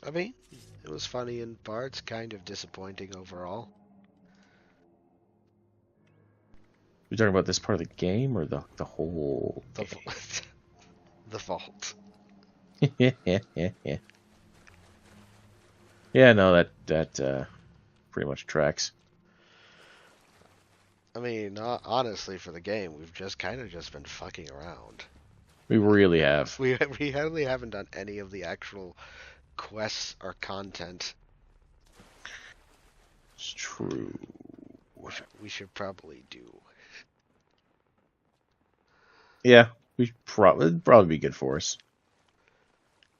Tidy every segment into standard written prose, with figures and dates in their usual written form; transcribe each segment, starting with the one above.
I mean, it was funny in parts, kind of disappointing overall. You're talking about this part of the game or the whole The game? the vault. Yeah, no, that pretty much tracks. I mean, honestly, for the game, we've just kind of just been fucking around. We really have. We really haven't done any of the actual quests or content. It's true. Which we should probably do. Yeah, it'd probably be good for us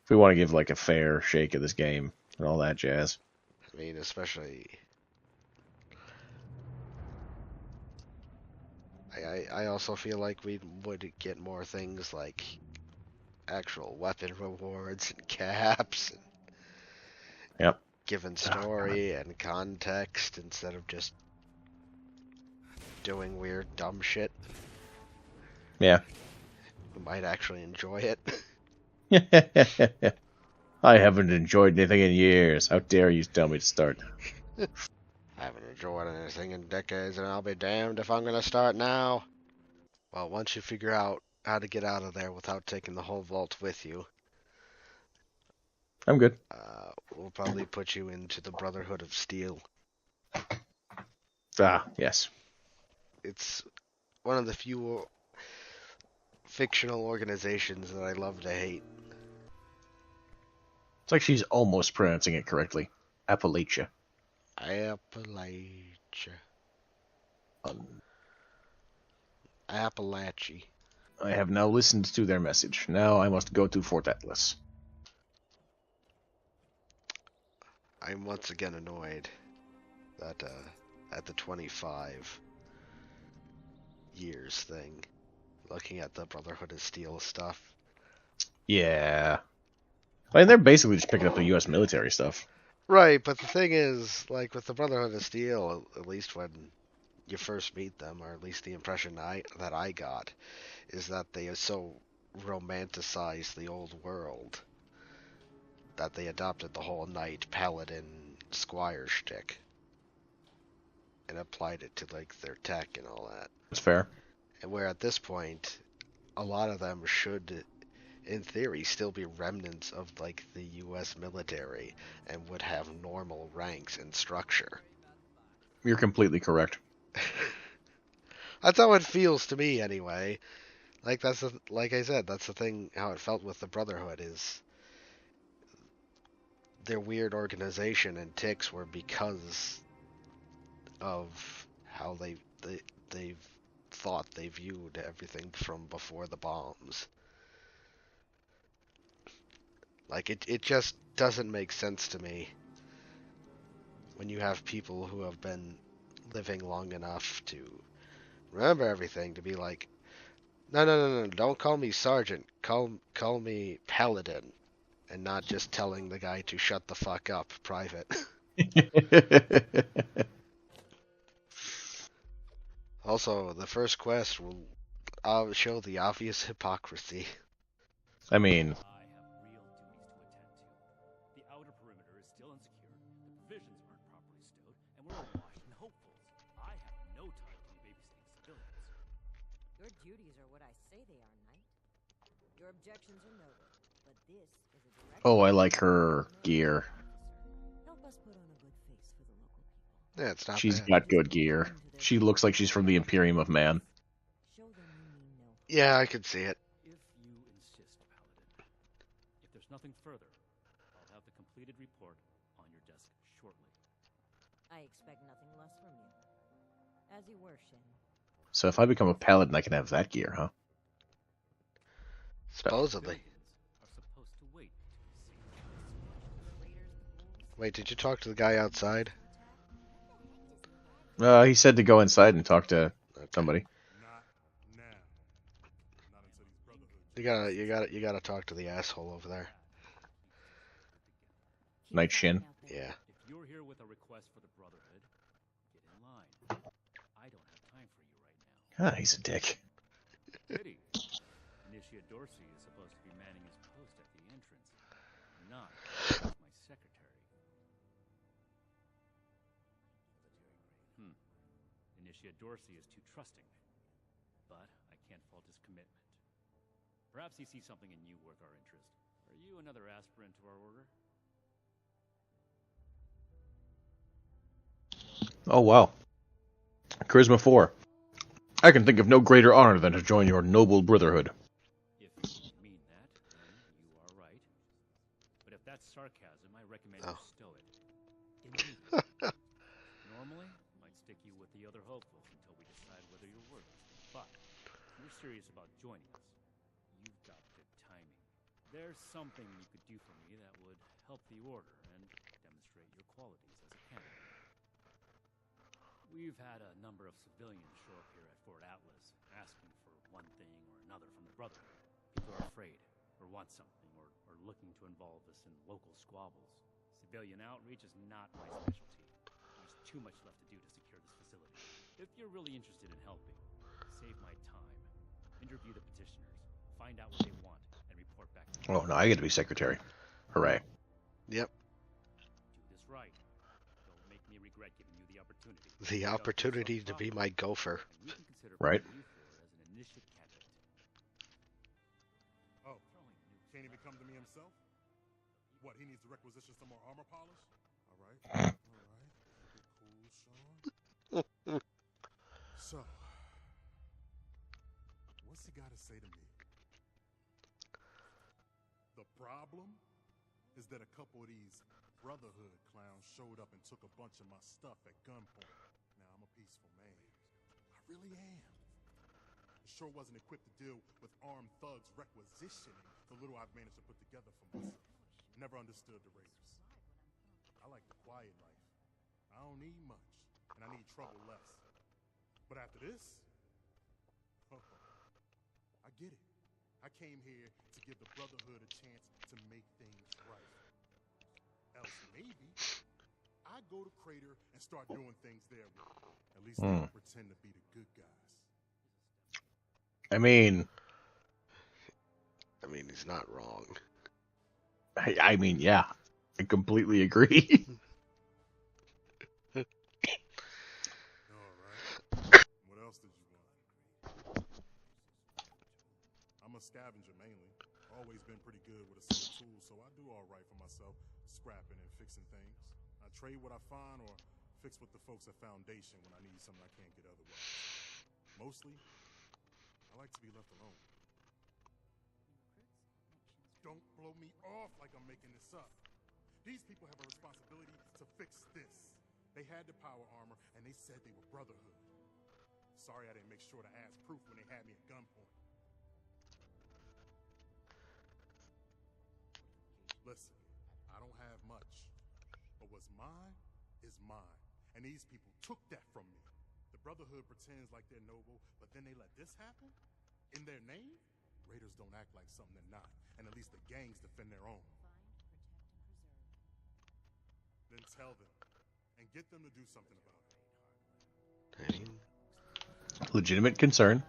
if we want to give like a fair shake of this game and all that jazz. I mean, especially. I also feel like we would get more things like actual weapon rewards and caps, and Yep. given Oh, God. story and context instead of just doing weird dumb shit. Yeah. We might actually enjoy it. I haven't enjoyed anything in years. How dare you tell me to start? I haven't enjoyed anything in decades, and I'll be damned if I'm gonna start now. Well, once you figure out how to get out of there without taking the whole vault with you, I'm good. we'll probably put you into the Brotherhood of Steel. Ah, yes. It's one of the few fictional organizations that I love to hate. It's like she's almost pronouncing it correctly. Appalachia. Appalachia. Um, Appalachia. I have now listened to their message. Now I must go to Fort Atlas. I'm once again annoyed that at the 25 years thing, looking at the Brotherhood of Steel stuff. Yeah. I mean, they're basically just picking up the U.S. military stuff. Right, but the thing is, like with the Brotherhood of Steel, at least when you first meet them, or at least the impression that I got, is that they so romanticize the old world that they adopted the whole knight, paladin, squire shtick and applied it to like their tech and all that. That's fair. And where at this point, a lot of them should, in theory, still be remnants of like the U.S. military and would have normal ranks and structure. You're completely correct. That's how it feels to me, anyway. Like like I said, that's the thing. How it felt with the Brotherhood is their weird organization and ticks were because of how they've thought they viewed everything from before the bombs. Like it just doesn't make sense to me when you have people who have been living long enough to remember everything to be like, no, don't call me sergeant, call me paladin, and not just telling the guy to shut the fuck up, private. Also, the first quest will show the obvious hypocrisy. I mean, I have real duties to attend to. The outer perimeter is still insecure, the provisions aren't properly stowed, and we're awash in hopefuls. I have no time to be babysitting civilians. Your duties are what I say they are, Knight. Your objections are noted, but this is a direct... oh, I like her gear. Help us put on a good face for the local people. Yeah, it's not She's bad. got good gear. She looks like she's from the Imperium of Man. Show them you mean no. Yeah, I could see it. If you insist, Paladin. If there's nothing further, I'll have the completed report on your desk shortly. I expect nothing less from you. As you were, Shin. So if I become a paladin, I can have that gear, huh? Supposedly. Civilians are supposed to wait to be saved. Wait, did you talk to the guy outside? He said to go inside and talk to somebody. Not now. Not until these Brotherhood. You gotta talk to the asshole over there. Night Shin. Yeah. If you're here with a request for the Brotherhood, get in line. I don't have time for you right now. Ah, he's a dick. Pity. Initiate Dorsey is supposed to be manning his post at the entrance, not my secretary. initiate Dorsey is too trusting. But I can't fault his commitment. Perhaps he sees something in you worth our interest. Are you another aspirant to our order? Oh, wow. Charisma 4. I can think of no greater honor than to join your noble brotherhood. If you mean that, then you are right. But if that's sarcasm, I recommend you stow it. Immediately. Normally, I might stick you with the other hopefuls until we decide whether you're worthy. But if you're serious about joining us, you've got good timing. There's something you could do for me that would help the order and demonstrate your qualities as a candidate. We've had a number of civilians show up here at Fort Atlas, asking for one thing or another from the Brotherhood. People are afraid, or want something, or looking to involve us in local squabbles. Civilian outreach is not my specialty. There's too much left to do to secure this facility. If you're really interested in helping, save my time. Interview the petitioners, find out what they want, and report back to me. Oh, no, I get to be secretary. Hooray. Yep. Do this right. Don't make me regret giving you the opportunity. The opportunity to be my gopher. And we can consider Right. putting you forward as an initiate candidate. Oh, can't even come to me himself? What, he needs to requisition some more armor polish? All right. Cool, Sean. So, what's he got to say to me? The problem is that a couple of these Brotherhood clowns showed up and took a bunch of my stuff at gunpoint. Now, I'm a peaceful man. I really am. I sure wasn't equipped to deal with armed thugs requisitioning the little I've managed to put together for myself. Never understood the Raiders. I like the quiet life. I don't need much, and I need trouble less. But after this, I get it. I came here to give the Brotherhood a chance to make things right. Else maybe I go to Crater and start doing things their way. At least they don't pretend to be the good guys. I mean, He's not wrong. I mean, yeah. I completely agree. All right. What else did you want? I'm a scavenger mainly. Always been pretty good with a set of tools, so I do all right for myself, scrapping and fixing things. I trade what I find or fix with the folks at Foundation when I need something I can't get otherwise. Mostly, I like to be left alone. Don't blow me off like I'm making this up. These people have a responsibility to fix this. They had the power armor, and they said they were Brotherhood. Sorry I didn't make sure to ask proof when they had me at gunpoint. Listen, I don't have much, but what's mine is mine, and these people took that from me. The Brotherhood pretends like they're noble, but then they let this happen? In their name? Raiders don't act like something they're not, and at least the gangs defend their own. Then tell them, and get them to do something about it. Legitimate concern.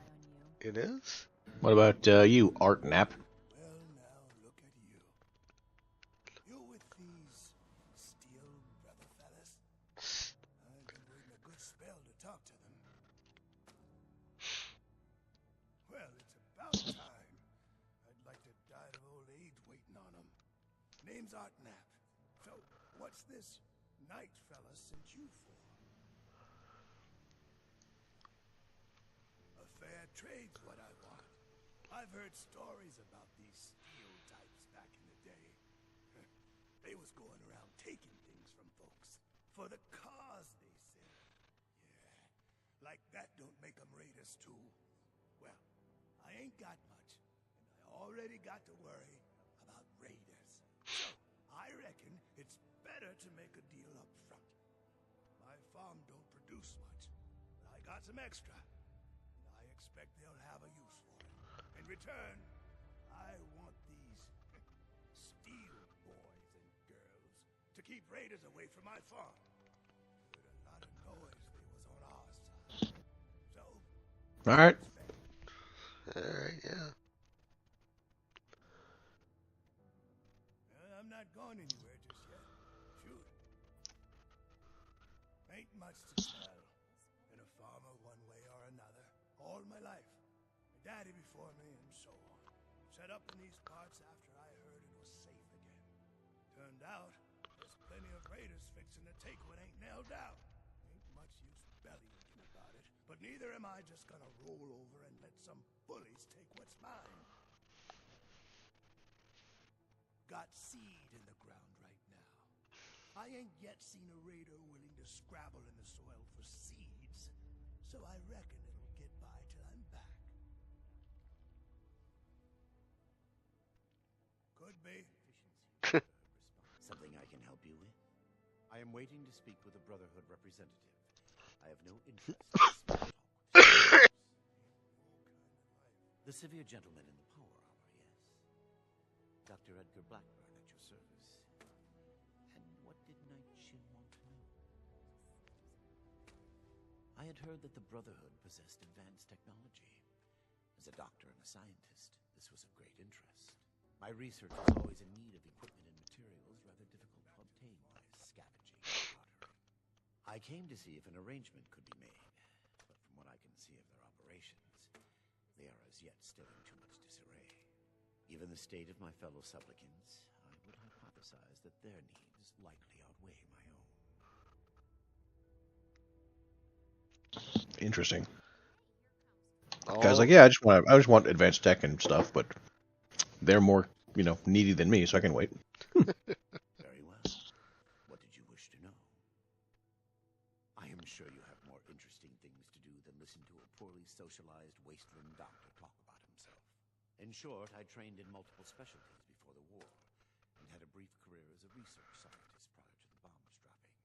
It is? What about you, Art Nap? Well, now look at you. You with these Steel brother fellas? I've been waiting a good spell to talk to them. Well, it's about time. I'd like to die of old age waiting on them. Name's Art Nap. So, what's this knight fella sent you for? A fair trade's what I want. I've heard stories about these Steel types back in the day. They was going around taking things from folks. For the cause, they say. Yeah, like that don't make them raiders too. Well, I ain't got much, and I already got to worry about raiders. So, I reckon it's better to make a deal up front. My farm don't produce much, but I got some extra, and I expect they'll have a use for it. In return, I want these Steel boys and girls to keep raiders away from my farm. Heard a lot of noise they was on our side. So, Alright. Alright, yeah. I'm not going anywhere just yet. Shoot. Ain't much to tell. In a farmer one way or another, all my life. My daddy before me, and so on. Set up in these parts after I heard it was safe again. Turned out, there's plenty of raiders fixing to take what ain't nailed down. Ain't much use bellyaching about it, but neither am I just gonna roll over and let some bullies take what's mine. Got seed in the ground right now. I ain't yet seen a raider willing to scrabble in the soil for seeds, so I reckon it'll get by till I'm back. Could be. Something I can help you with? I am waiting to speak with a Brotherhood representative. I have no interest in small talk with the severe gentleman in the power armor, yes. Dr. Edgar Blackburn at your service. And what did Knight Shin want to know? I had heard that the Brotherhood possessed advanced technology. As a doctor and a scientist, this was of great interest. My research was always in need of equipment and materials rather difficult to obtain by scavenging and bartering. I came to see if an arrangement could be made, but from what I can see of their operations, they are as yet still in too much disarray. Given the state of my fellow supplicants, I would hypothesize that their needs likely outweigh my own. Interesting. Oh, Guys, like, yeah, I just want advanced tech and stuff, but they're more, needy than me, so I can wait. Very well. What did you wish to know? I am sure you have more interesting things to do than listen to a poorly socialized wasteland doctor talk about himself. In short, I trained in multiple specialties before the war, and had a brief career as a research scientist prior to the bombs dropping.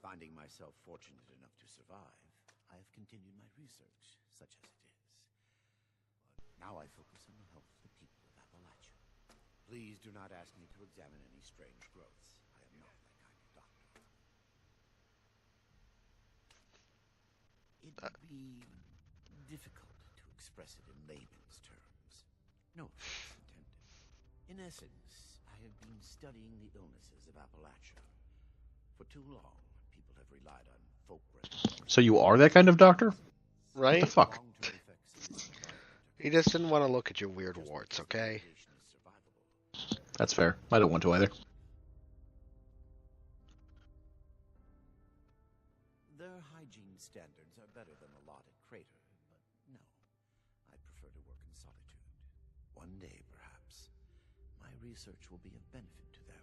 Finding myself fortunate enough to survive, I have continued my research, such as it is. Now I focus on the health of the people of Appalachia. Please do not ask me to examine any strange growths. I am not that kind of doctor. It would be difficult to express it in layman's terms. No offense intended. In essence, I have been studying the illnesses of Appalachia. For too long, people have relied on folk remedies. So you are that kind of doctor? right? What the fuck? Long-term effects of this environment are He just didn't want to look at your weird just warts, because the okay? radiation is survivable. That's fair. I don't want to either. Their hygiene standards are better than a lot at Crater, but no. I prefer to work in solitude. One day, perhaps, my research will be of benefit to them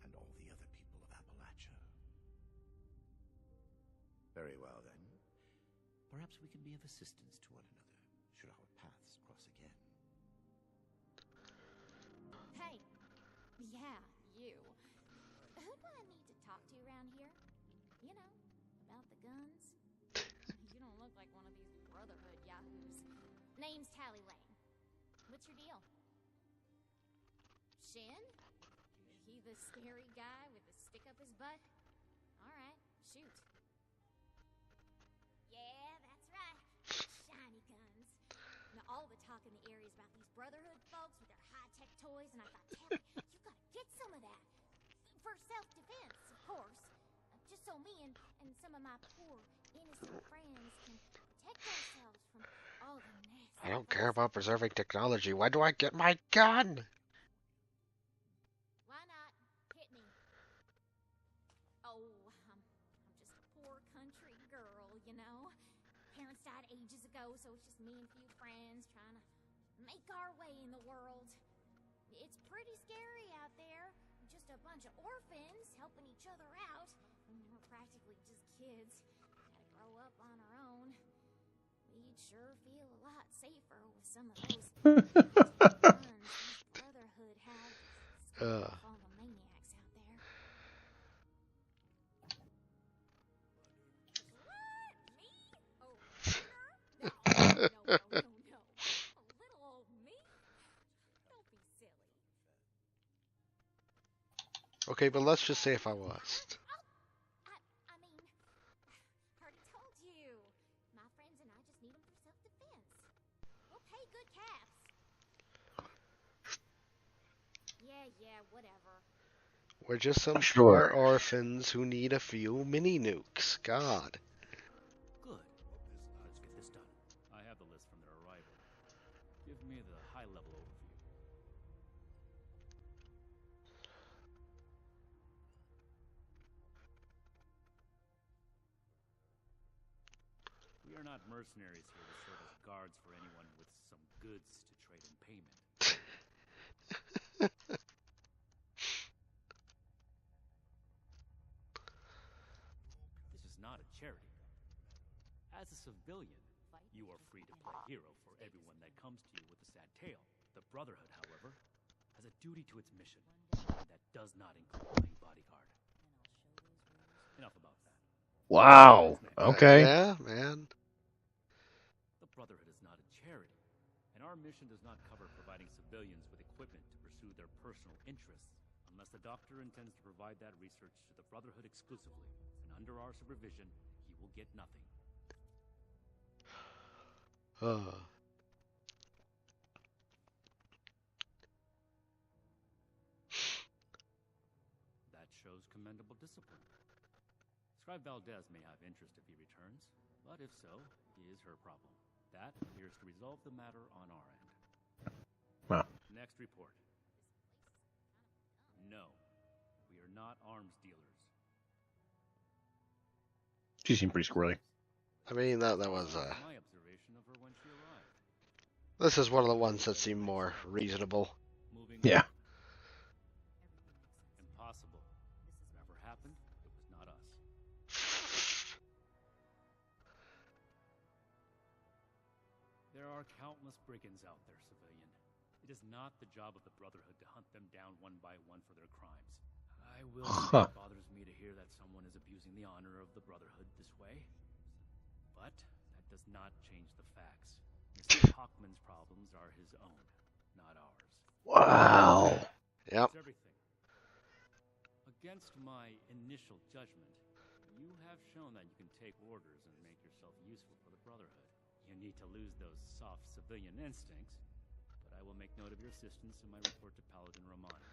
and all the other people of Appalachia. Very well, then. Perhaps we can be of assistance to one another, should our paths cross again. Hey. Yeah, you. Who do I need to talk to around here? You know, about the guns? You don't look like one of these Brotherhood yahoos. Name's Tally Lane. What's your deal? Shin? He the scary guy with the stick up his butt? Alright, shoot. Yeah, that's right. Shiny guns. Now all the talk in the area is about these Brotherhood folks with their high-tech toys, and I thought, Tally, you gotta get some of that. For self-defense, of course. Just so me and some of my poor, innocent friends can protect ourselves from all the nasty I don't care folks. about preserving technology. Why do I get my gun? Why not? Hit me. Oh, I'm just a poor country girl, you know? Parents died ages ago, so it's just me and a few friends trying to make our way in the world. It's pretty scary out there. Just a bunch of orphans helping each other out. We're practically just kids. Gotta grow up on our own. We'd sure feel a lot safer with some of those guns these Brotherhood have. Ugh. All the maniacs out there. What? Me? Oh, murder? No. Little old me? Don't be silly. Okay, but let's just say if I was. I mean, already told you. My friends and I just need them for self-defense. We'll pay good caps. Yeah, whatever. We're just some Sure. poor orphans who need a few mini nukes. God. Good. We are not mercenaries here to serve as guards for anyone with some goods to trade in payment. This is not a charity. As a civilian, you are free to play hero for everyone that comes to you with a sad tale. The Brotherhood, however, has a duty to its mission, and that does not include playing bodyguard. Enough about that. Wow. Okay. Yeah, man. The Brotherhood is not a charity, and our mission does not cover providing civilians with equipment to pursue their personal interests, unless the doctor intends to provide that research to the Brotherhood exclusively, and under our supervision, he will get nothing. That shows commendable discipline. Scribe Valdez may have interest if he returns, but if so, he is her problem. That appears to resolve the matter on our end. Wow. Next report. No, we are not arms dealers. She seemed pretty squirrely. I mean, that was My observation of her when she arrived. this is one of the ones that seem more reasonable. Moving Yeah. on. Impossible. Whatever happened, it was not us. There are countless brigands out there, civilian. It is not the job of the Brotherhood to hunt them down one by one for their crimes. I will say it bothers me to hear that someone is abusing the honor of the Brotherhood this way. But that does not change the facts. Mr. Hockman's problems are his own, not ours. Wow. Yep. That's everything. Against my initial judgment, you have shown that you can take orders and make yourself useful for the Brotherhood. You need to lose those soft civilian instincts, but I will make note of your assistance in my report to Paladin Romani.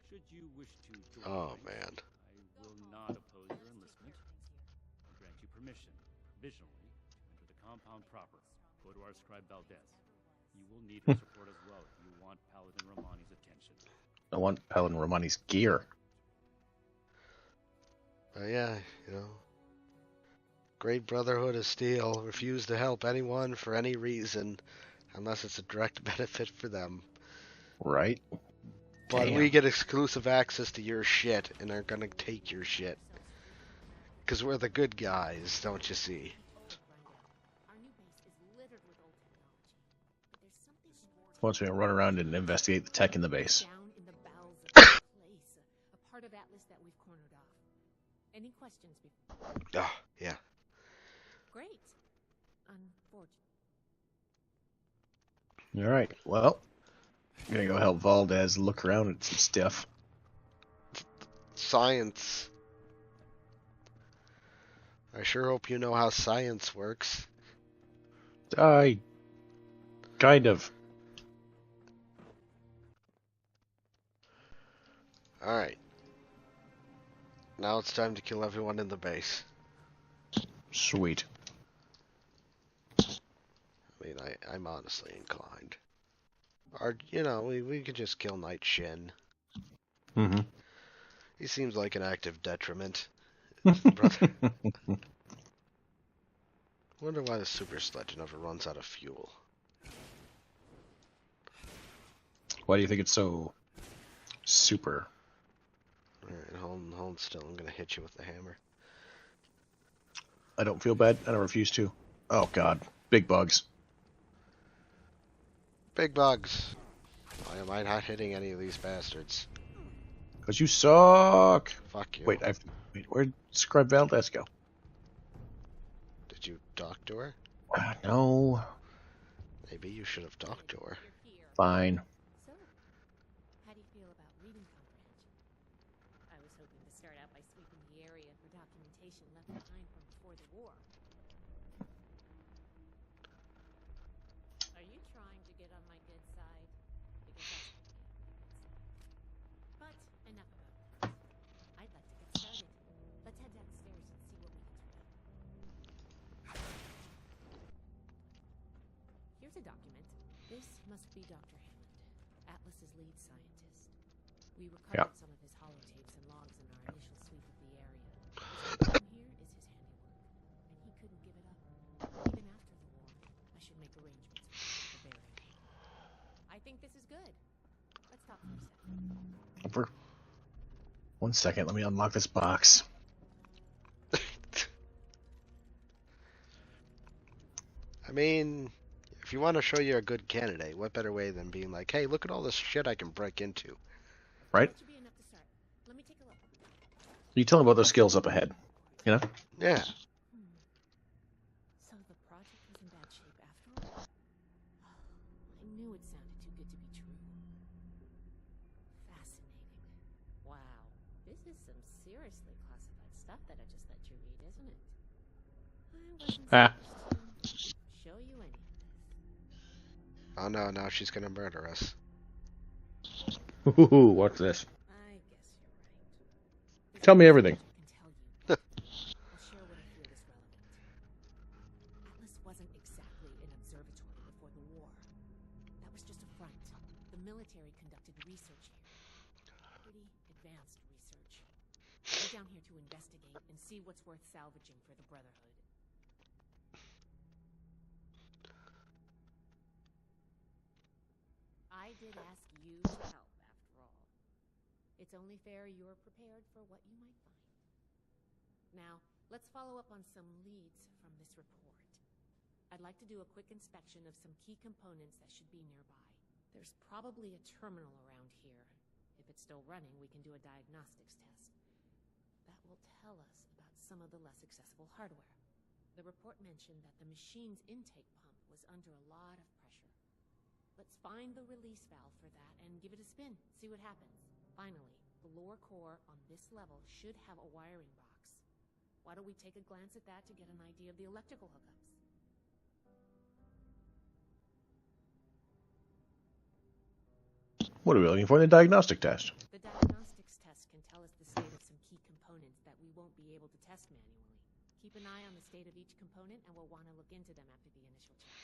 Should you wish to join Oh, ranks, man. I will not oppose your enlistment and grant you permission, provisionally, to enter the compound proper. Go to our scribe Valdez. You will need her support as well if you want Paladin Romani's attention. I want Paladin Romani's gear. Yeah, you know. Great Brotherhood of Steel refuse to help anyone for any reason unless it's a direct benefit for them. Right? But Damn. we get exclusive access to your shit and are gonna take your shit. Because we're the good guys, don't you see? Our new base is littered with old technology, but there's something Wants me to run around and investigate the tech in the base. down in the bowels of this place, a part of Atlas that we've cornered off. Any questions before? Ah, yeah. Great. Unfortunate. Alright, well, I'm gonna go help Valdez look around at some stuff. Science. I sure hope you know how science works. I kind of. Alright. Now it's time to kill everyone in the base. Sweet. I mean, I'm honestly inclined. Or, you know, we could just kill Knight Shin. Mm-hmm. He seems like an active detriment. Brother. Wonder why the super sledge never runs out of fuel. Why do you think it's so super? Alright, hold still. I'm gonna hit you with the hammer. I don't feel bad. I don't refuse to. Oh god. Big bugs. Big bugs. Why am I not hitting any of these bastards? Because you suck. Fuck you. Wait, where'd Scribe Valdez go? Did you talk to her? No. Maybe you should have talked to her. You're here. Fine. So, how do you feel about reading comprehension? I was hoping to start out by sweeping the area for documentation left behind from before the war. Are you trying to get on my good side? Because that's what but enough about that. I'd like to get started. Let's head downstairs and see what we can turn up. Here's a document. This must be Dr. Hammond, Atlas's lead scientist. We recovered some of his holotapes and logs in our initial sweep of the area. This down here is his handiwork, and he couldn't give it up, even think this is good. Let's talk for a second. For 1 second, let me unlock this box. I mean, if you want to show you're a good candidate, what better way than being like, hey, look at all this shit I can break into. Right? That should be enough to start. Let me take a look. You tell them about those skills up ahead. You know? Yeah. So the project was in bad shape after all? I knew it sounded too good to be true. Fascinating. Wow. This is some seriously classified stuff that I just let you read, isn't it? I wasn't Ah. supposed to show you any of this. Oh no, now she's gonna murder us. Ooh, watch this. I guess you're right. Tell me everything. I can tell you. I'll share what I feel is relevant. Atlas wasn't exactly an observatory before the war. That was just a front. The military conducted research here. Pretty advanced research. We're down here to investigate and see what's worth salvaging for the Brotherhood. I did ask you to help, after all. It's only fair you're prepared for what you might find. Now, let's follow up on some leads from this report. I'd like to do a quick inspection of some key components that should be nearby. There's probably a terminal around here. If it's still running, we can do a diagnostics test. That will tell us about some of the less accessible hardware. The report mentioned that the machine's intake pump was under a lot of pressure. Let's find the release valve for that and give it a spin, see what happens. Finally, the lower core on this level should have a wiring box. Why don't we take a glance at that to get an idea of the electrical hookups? What are we looking for in the diagnostic test? The diagnostics test can tell us the state of some key components that we won't be able to test manually. Keep an eye on the state of each component and we'll want to look into them after the initial check.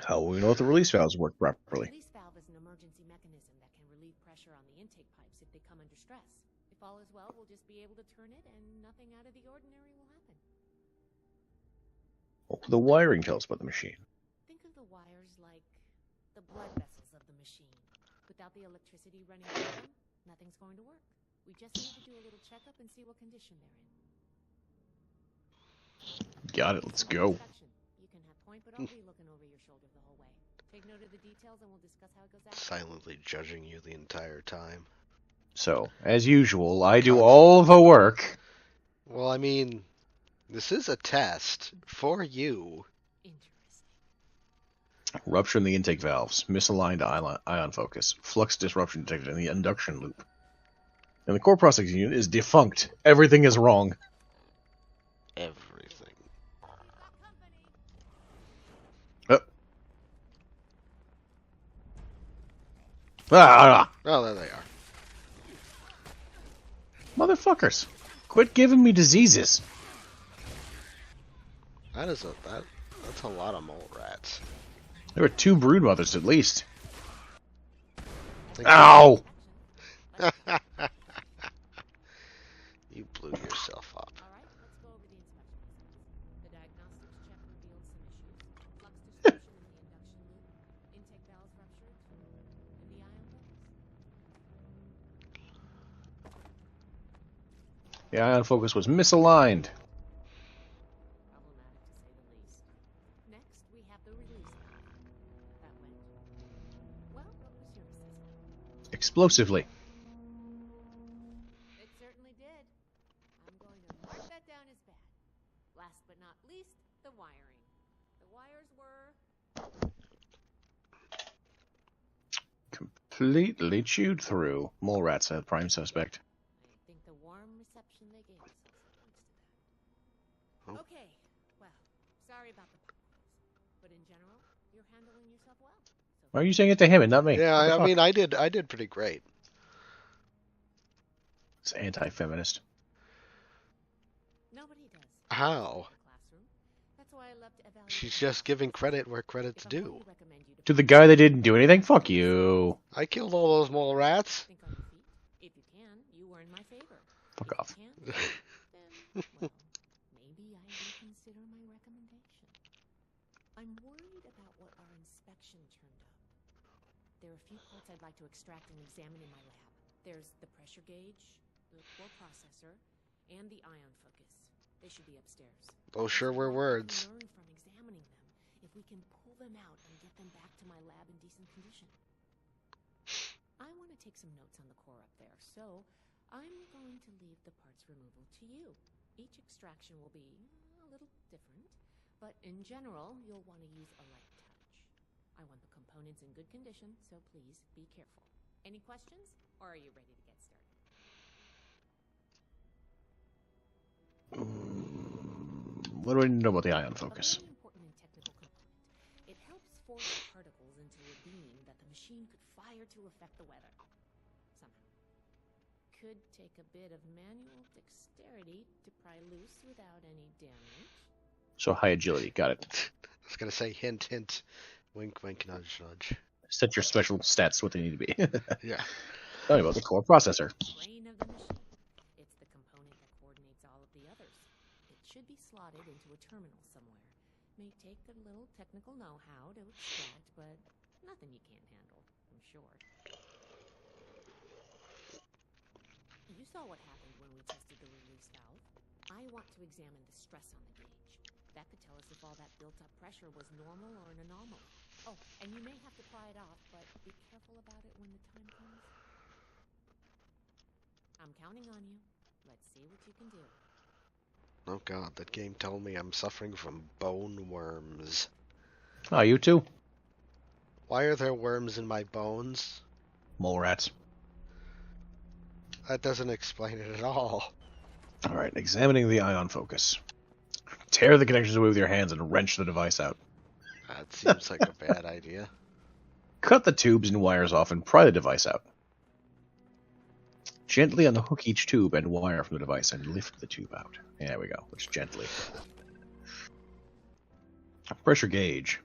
How will we know if the release valves work properly? The release valve is an emergency mechanism that can relieve pressure on the intake pipes if they come under stress. If all is well, we'll just be able to turn it and nothing out of the ordinary will happen. What will the wiring tell us about the machine? Think of the wires like the blood vessels of the machine. Without the electricity running through them, nothing's going to work. We just need to do a little checkup and see what condition they're in. Got it, let's go. You can have point, but I'll be looking over your shoulder the whole way. Take note of the details and we'll discuss how it goes after. Silently judging you the entire time. So, as usual, I do all the work. Well, I mean, this is a test for you. Interesting. Rupture in the intake valves, misaligned ion focus, flux disruption detected in the induction loop. And the core processing unit is defunct. Everything is wrong. Everything. Ah, Oh, there they are. motherfuckers. Quit giving me diseases. That's a lot of mole rats. There were 2 brood mothers at least. Think Ow! You blew yourself up. All right, let's go over the inspection results. The diagnostics check revealed some issues. Flux disruption in the induction loop, intake valves ruptured, and the ion focus. The ion focus was misaligned. Problematic to say the least. Next, we have the release valve. That went. Well, what was your assessment? Explosively. It certainly did. I'm going to mark that down as bad. Last but not least, the wiring. The wires were Completely chewed through. Mole rats, a prime suspect. I think the warm reception they gave us also points to that. Oh. Okay, well, sorry about the potholes, but in general, you're handling yourself well. So Why are you saying it to him and not me? Yeah, What the I fuck? mean, I did pretty great. It's anti-feminist. nobody does. How? In the classroom. That's why I love to evaluate. She's just giving credit where credit's If I due. formally recommend you To the guy that didn't do anything? Fuck you. I killed all those mole rats. think on your feet. If you can, you earn my favor. Fuck If off. you can't, then, well, maybe I reconsider my recommendation. I'm worried about what our inspection turned up. There are a few parts I'd like to extract and examine in my lab. There's the pressure gauge, the core processor, and the ion focus. They should be upstairs. Those sure were words. Learn from examining them if we can pull them out and get them back to my lab in decent condition. I want to take some notes on the core up there, so I'm going to leave the parts removal to you. Each extraction will be a little different, but in general, you'll want to use a light touch. I want the components in good condition, so please be careful. Any questions, or are you ready to get started? What do I know about the ion focus? A very important and technical component. It helps force particles into a beam that the machine could fire to affect the weather. Somehow. Could take a bit of manual dexterity to pry loose without any damage. So high agility, got it. I was gonna say hint, hint, wink, wink, nudge, nudge. Set your special stats what they need to be. Yeah. Tell me about the core processor. Brain of the machine. It's the component that coordinates all of the others. It should be slotted into a terminal somewhere. May take a little technical know-how to extract, but nothing you can't handle, I'm sure. You saw what happened when we tested the release valve. I want to examine the stress on the gauge. That could tell us if all that built-up pressure was normal or an anomaly. Oh, and you may have to pry it off, but be careful about it when the time comes. I'm counting on you. Let's see what you can do. Oh god, that game told me I'm suffering from bone worms. Oh, you too? Why are there worms in my bones? Mole rats. That doesn't explain it at all. Alright, examining the ion focus. Tear the connections away with your hands and wrench the device out. That seems like a bad idea. Cut the tubes and wires off and pry the device out. Gently unhook each tube and wire from the device and lift the tube out. There we go. Just gently. Pressure gauge.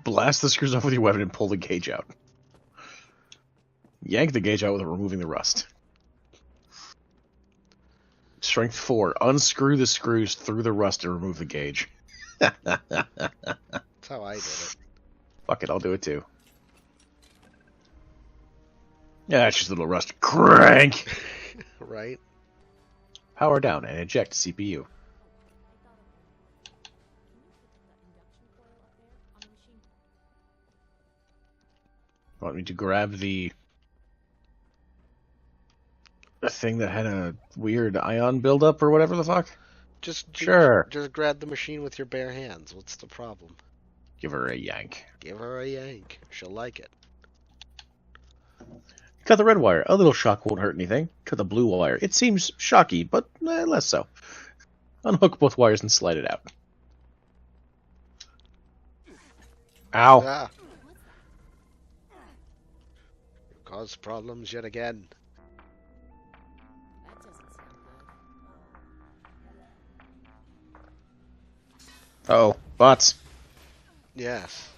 Blast the screws off with your weapon and pull the gauge out. Yank the gauge out without removing the rust. Strength 4. Unscrew the screws through the rust and remove the gauge. That's how I did it. Fuck it, I'll do it too. Yeah, it's just a little rust. Crank! Right? Power down and eject CPU. Want me to grab the thing that had a weird ion buildup or whatever the fuck? Sure. Just grab the machine with your bare hands. What's the problem? Give her a yank. Give her a yank. She'll like it. Cut the red wire. A little shock won't hurt anything. Cut the blue wire. It seems shocky, but less so. Unhook both wires and slide it out. Ow. Ah. You caused problems yet again. That doesn't sound good. Uh-oh. Bots. Yes.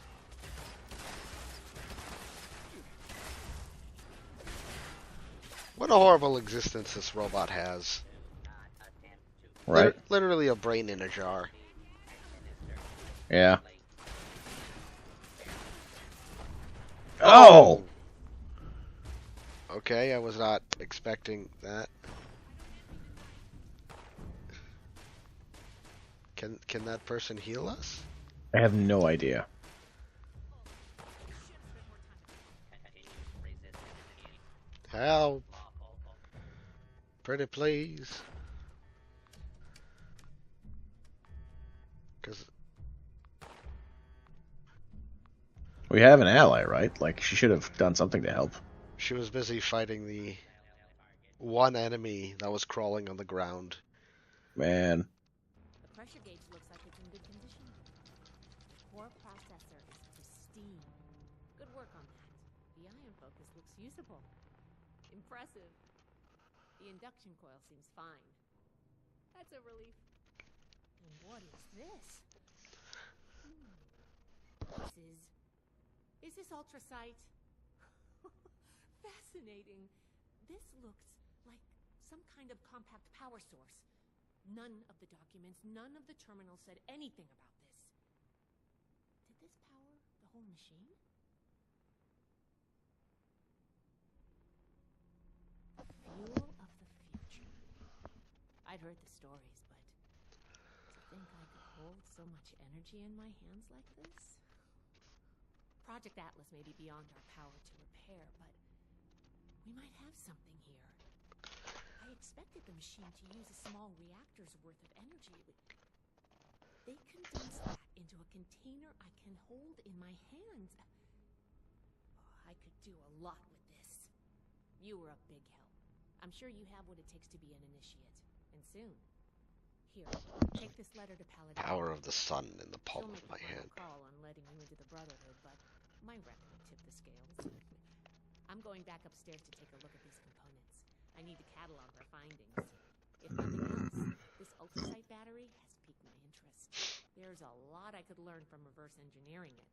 What a horrible existence this robot has. Right? Literally a brain in a jar. Yeah. Oh! Okay, I was not expecting that. Can that person heal us? I have no idea. Help! Pretty please. Because We have an ally, right? Like, she should have done something to help. she was busy fighting the one enemy that was crawling on the ground. Man. The pressure gauge looks like it's in good condition. The core processor is pristine. Good work on that. The ion focus looks usable. Impressive. The induction coil seems fine. That's a relief. And what is this? Is this ultrasight? Fascinating. This looks like some kind of compact power source. None of the documents, none of the terminals said anything about this. Did this power the whole machine? Fuel of the future. I'd heard the stories, but to think I could hold so much energy in my hands like this? Project Atlas may be beyond our power to repair, but we might have something here. I expected the machine to use a small reactor's worth of energy. They condensed that into a container I can hold in my hands. I could do a lot with this. You were a big help. I'm sure you have what it takes to be an initiate. And soon. Here, take this letter to Paladin. Power of the sun in the palm She'll of make my a hand. call on letting you into the Brotherhood, but my rep may tip the scales. I'm going back upstairs to take a look at these components. I need to catalog our findings. If nothing else, this ultrasight battery has piqued my interest. There's a lot I could learn from reverse engineering it.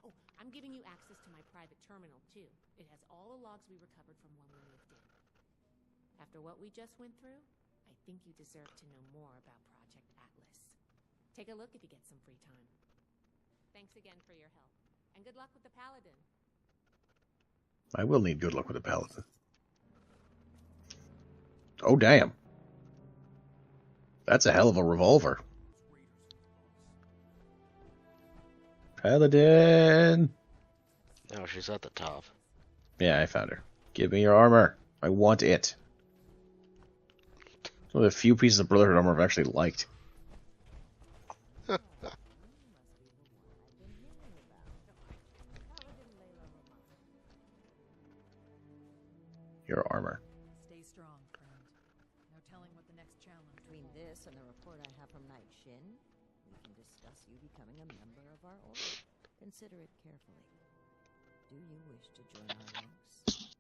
Oh, I'm giving you access to my private terminal, too. It has all the logs we recovered from when we moved in. After what we just went through, I think you deserve to know more about Project Atlas. Take a look if you get some free time. Thanks again for your help, and good luck with the Paladin. I will need good luck with the Paladin. Oh, damn. That's a hell of a revolver. Paladin! Oh, she's at the top. Yeah, I found her. Give me your armor. I want it. It's one of the few pieces of Brotherhood armor I've actually liked. Your armor. Stay strong, friend. No telling what the next challenge. Between this and the report I have from Knight Shin, we can discuss you becoming a member of our order. Consider it carefully. Do you wish to join our ranks?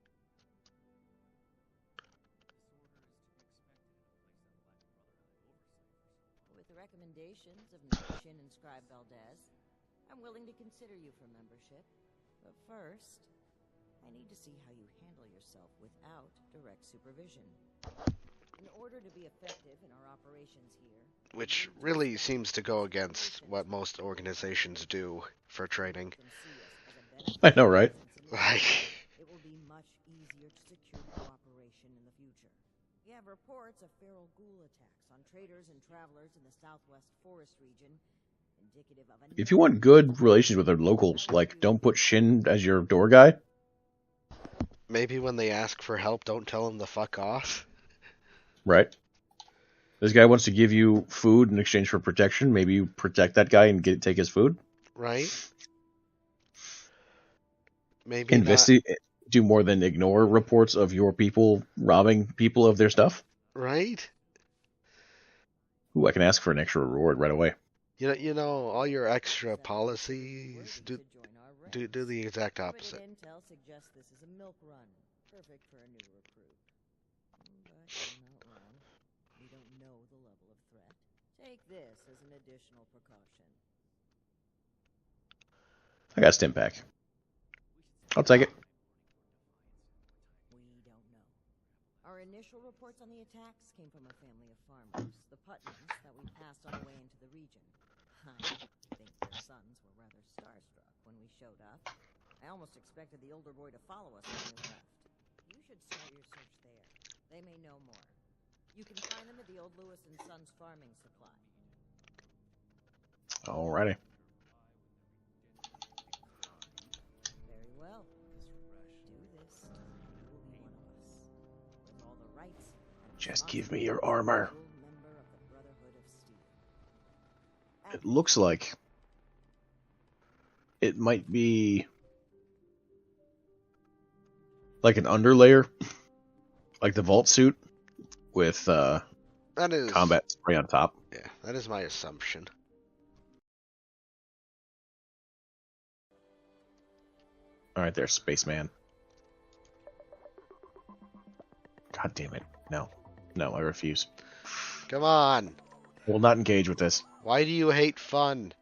With the recommendations of Knight Shin and Scribe Valdez, I'm willing to consider you for membership. But first, I need to see how you handle yourself without direct supervision. In order to be effective in our operations here, Which really seems to go against what most organizations do for training. I know, right? Like, it will be much easier to secure cooperation in the future. We have reports of feral ghoul attacks on traders and travelers in the southwest forest region, indicative of a... If you want good relations with the locals, like, don't put Shin as your door guy. maybe when they ask for help, don't tell them to fuck off. Right. This guy wants to give you food in exchange for protection. Maybe you protect that guy and take his food. Right? Maybe do more than ignore reports of your people robbing people of their stuff. Right? Ooh, I can ask for an extra reward right away. You know, all your extra policies do the exact opposite. Intel suggests this is a milk run, perfect for a new recruit. But you're not wrong. We don't know the level of threat. Take this as an additional precaution. I got a stim pack. I'll take it. We don't know. Our initial reports on the attacks came from a family of farmers, the Putnams, that we passed on the way into the region. I think their sons were rather starstruck when we showed up. I almost expected the older boy to follow us when we left. You should start your search there. They may know more. You can find them at the old Lewis and Sons farming supply. Alrighty. Very well. Do this. You will be one of us. With all the rights. Just give me your armor. Member of the Brotherhood of Steel. It looks like it might be like an underlayer, like the vault suit with That is combat spray on top. Yeah, that is my assumption. All right, there, spaceman. God damn it! No, I refuse. Come on. I will not engage with this. Why do you hate fun?